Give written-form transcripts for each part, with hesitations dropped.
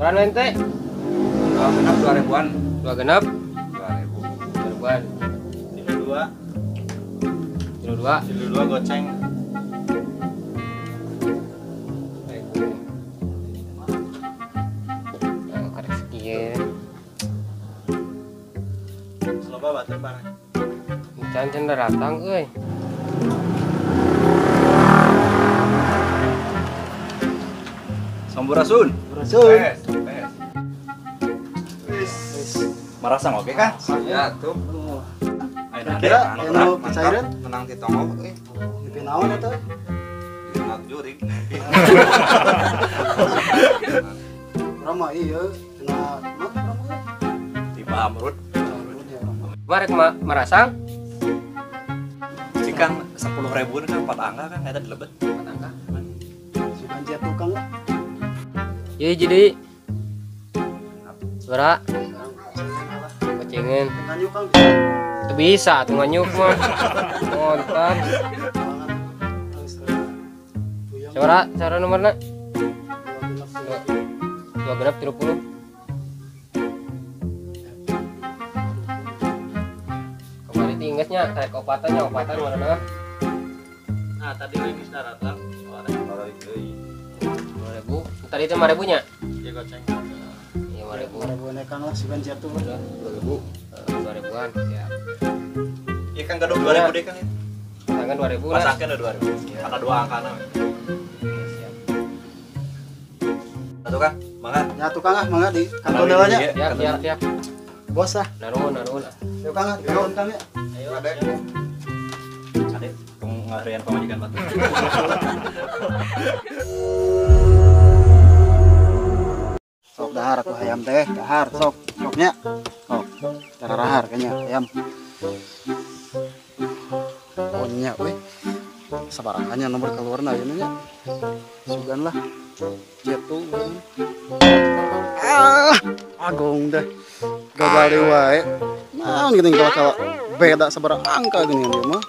Berapa ente? 2.000-an. 2 genep. 2.000. 2.000-an. Kilo 2. 2. Kilo 2 goceng. Nah, karek sekian. Seloba batur bareng. Can cender datang euy. Sampurasun. Rasul. Wis. Marasang oke kan? Ya tuh. Kira anu kecairan menang di tongo di naon eta? di not jurik. Rama iya, kena mat rama. Tiba amrut. Marek marasang. Cikan 10.000 kan 4 angka kan eta dilebet. 4 angka. Si banjir tukang lah. Ye jadi suara kucingin Nganyuk kang. itu bisa tuh nganyuk mah ngontan cara nomornya 2 genap 30 kembali tinggasnya tarik opatan mana Nah, tadi lagi darat lah. 2.000 tadi itu 5.000 nya Dia goceng. iya 5.000 Ribu nekang lah si banjir tuh. 2.000-an ya Iya kan gadok 2.000 deh kan itu. tangan 2.000 lah Pasangkan ada 2.000. Karena 2 angka na. siap Satu kan? Mangga. Ya tukang ah mangga di kantor lelanya. siap Bos ah. naruh Yuk kang ah, turun kang ya. Ayo adek. Adek, kamu ngarian pemajikan batu. Sok dahar aku ayam teh, dahar soknya. Sok. Cara rahar kayaknya ayam. Pokoknya weh. Sabarahannya nomor keluar na ieu nya. Sugan lah. Cetu. Agung dah. Gagal deh wae. Naon geuning kalau beda sabaraha angka geuning dia mah.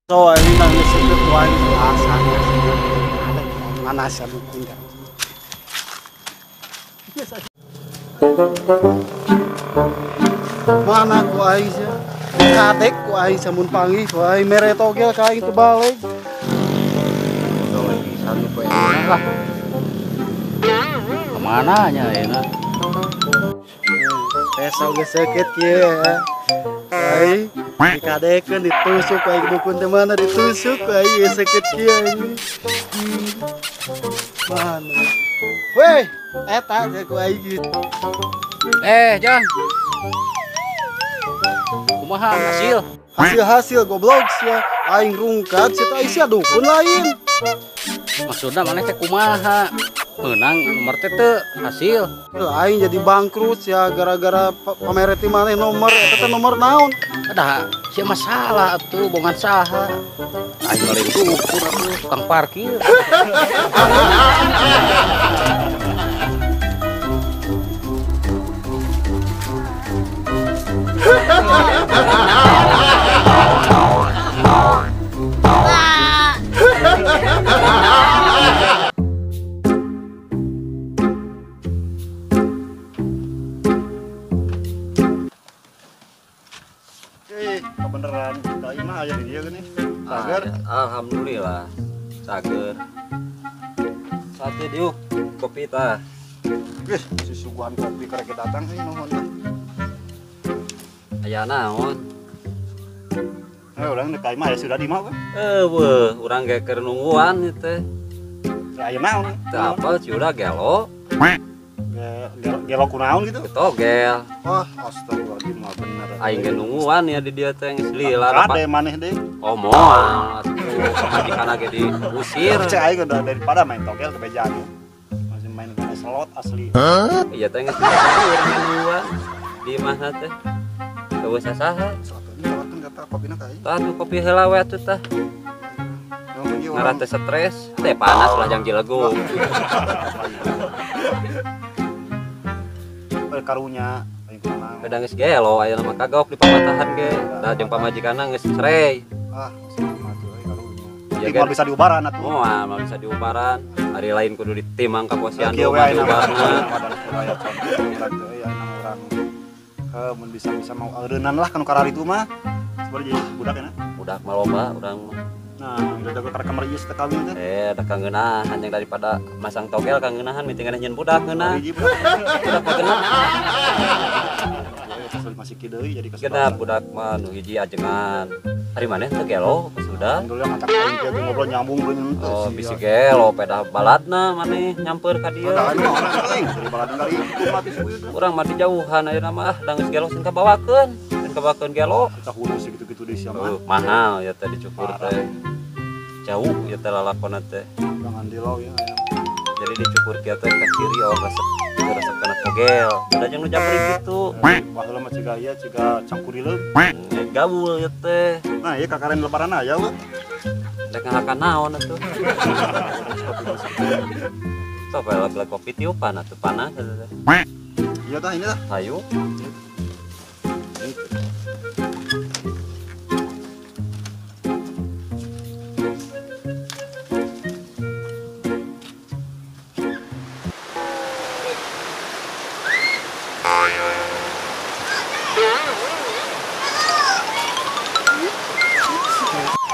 So, ini nang disebut wae asanya mana sih mungkin kan. Mana ku Aisyah? Kadek ku Aisyah mun panggih ku ai mere togel ka itu balik. Kalau bisa nih kue lah. Kemana nya enak? Pesau ge sakit ya. Ai, dikadekeun ditusuk ai dukun teh mana ditusuk ai ge sakit kieu ini. Mana? Weh, eta ge ku ai gitu. Jan. Kumaha hasil? Hasil goblok sia aing rungkat sia teh sia dukun lain. Maksudna maneh teh kumaha? Menang nomor teh teu hasil. Aing jadi bangkrut ya gara-gara pameret di maneh nomor eta teh nomor naon? Ada sia masalah atuh bongan saha. Aing lain dukun atuh tukang parkir. Kebeneran kita ini aja di dia gini. Sagar. Alhamdulillah. Sager. Sate diuk kopi tah. Wih, si suguhan kopi karek datang sih nuhun teh. Aya naon? Orang dekai mah ya sudah di mau kan. Weuh, urang ge keur nungguan ieu teh. Aya naon? Teu apal ciuda gelo, Gelo kunaon gitu. getogel. Wah, astagfirullahaladzim mah bener. Aing ge nungguan ya di dieu teh geus lila. Kade maneh deh. Omong atuh pamajikan ge diusir. Cek aing udah daripada main togel ke bejaan. Masih main kena slot asli. Iya teh geus nungguan. Di mana teh? Teu usah saha. Satunya tawarkan kata kopina ka aing. Tah tuh kopi heula we atuh tah. Ngaran teh stres, teh panas lah jang Cilegon. karunya aing kumaha. Beda geus gelo aya nama kagok di pamatahan ge. Da jeung pamajikanna geus cerei. Ah, mah tuh karunya. Ya, Jadi kan? bisa diubaran atuh. Moal mah bisa diubaran. Hari lain kudu ditimang ka posyandu Kieu we mah ayeuna diubarna. aya contoh teh ya urang. Mun bisa mau eureunnan lah kan karari itu mah. Sebenarnya jadi budak ya. Budak mah loba urang mah. Nah, udah jago karek kamar ieu teh kawin teh. Da kangeunahan yang daripada masang togel kangeunahan mitingan nyeun budak ngeunah. Hiji budak. Budak mah genep. Kesel masih kideui jadi kesel. Genep budak mah nu hiji ajengan. Hari maneh teu gelo sudah. Dulu yang ngacak aing teh ngobrol nyambung beuneu teh. Oh, bisi gelo pedah baladna maneh nyamper ka dieu. Udah aing mah aing dari baladan kali itu mati sueuh. Urang mah di jauhan ayeuna mah da geus gelo sing kabawakeun. Sing kabawakeun gelo. Kita hulu segitu-gitu di sia mah. Mahal ya teh dicukur teh. Jauh ya teh lalakonna teh. Jangan dilau ya. Jadi dicukur kieu teh ka kiri oh resep kena togel. Beda jeung nu japri kitu. Baheula mah ciga ieu ciga cangkurileun. Gaul ya teh. Nah, ieu kakaren lebaran aya we. Dek ngahakan naon atuh. Sok lag kopi tiupan atuh panas teh. Iya tah ini tah. Hayu.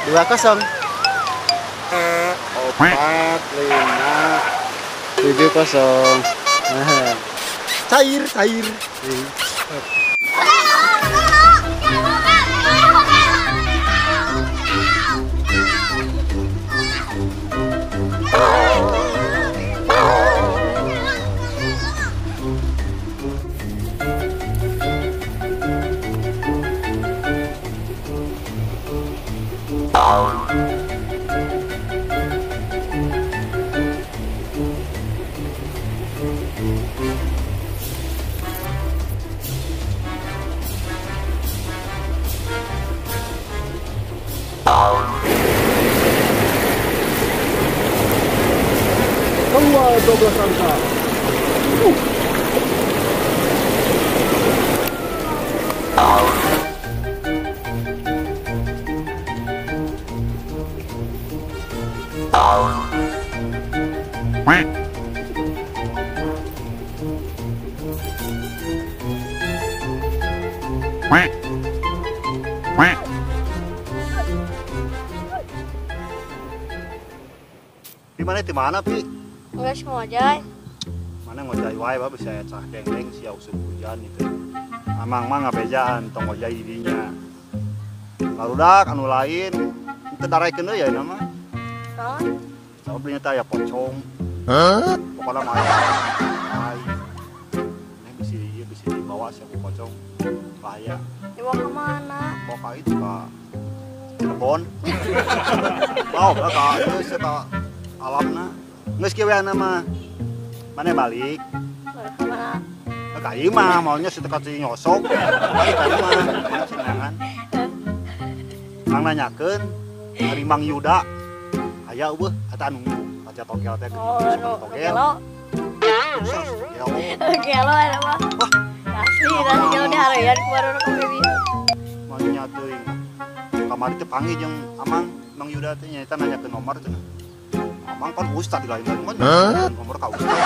Dua kosong. 4, 5, 7-0. Cair. Keluar 12 angka. Di mana Pi? Enggak semua aja. Mana ngojai wae ba bisa cah deng-deng sia usum hujan itu. Amang mah ngabejaan tong ngojai didinya. Barudak anu lain teu darekeun deui ya nama. Naon? Sabab belinya teh aya pocong. Hah? Pokona mah aya. Ai. Ini bisa dibawa sia ku pocong. Bahaya. Dibawa ke mana? Bawa ka itu ka Cirebon. Mau ka ieu sia ka alamna. Geus kieu we mah. Mane balik. Balik ke mana? Ka ieu mah maunya sedekat si nyosok. Balik ka mah. Mana sinangan. Mang nanyakeun ari Mang Yuda. Aya eueuh eta anu baca togel teh. Oh, gelo. Gelo ada mah. Asli gelo di harayan kumaha ka bibi. Maunya teuing. Kamari teh panggil jeung Amang Mang Yuda teh nyaeta nanyakeun nomor teh. Amang kan ustad di lain kan nomor ka ustad.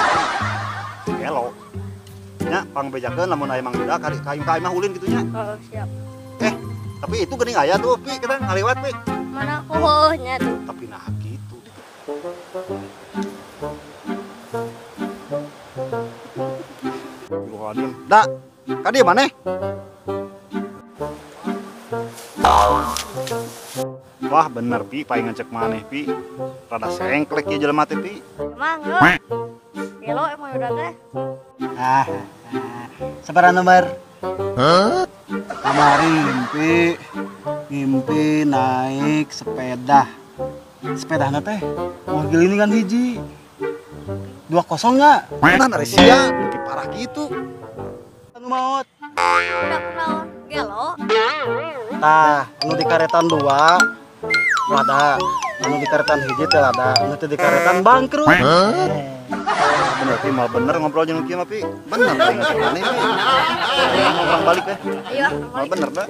Gelo. Nya pangbejakeun lamun aya Mang Yuda ka imah ulin kitu nya. Oh, siap. Tapi itu geuning aya tuh Pi kita ngaliwat Pi. Mana kohnya tuh? Tapi nah gitu. Astagfirullahaladzim. Da, ka dieu maneh? Wah bener Pi, paling ngecek maneh Pi. Rada sengklek ieu jelema teh Pi. Mangga. Gelo emang udah teh. Sabaraha nomor? Kamari ngimpi naik sepeda. Sepedana teh mobil ini kan hiji 20 nya. Mana dari sia mimpi parah gitu. Anu maot. Udah kenaon? Gelo. Tah, anu di karetan 2 lada, anu di karetan hiji teh lada, anu teh di karetan bangkrut. bener sih mal bener ngobrol jeung kieu mah pi. Bener teh ngajarannya pi. Orang balik ya. Iya, Mal bener dah.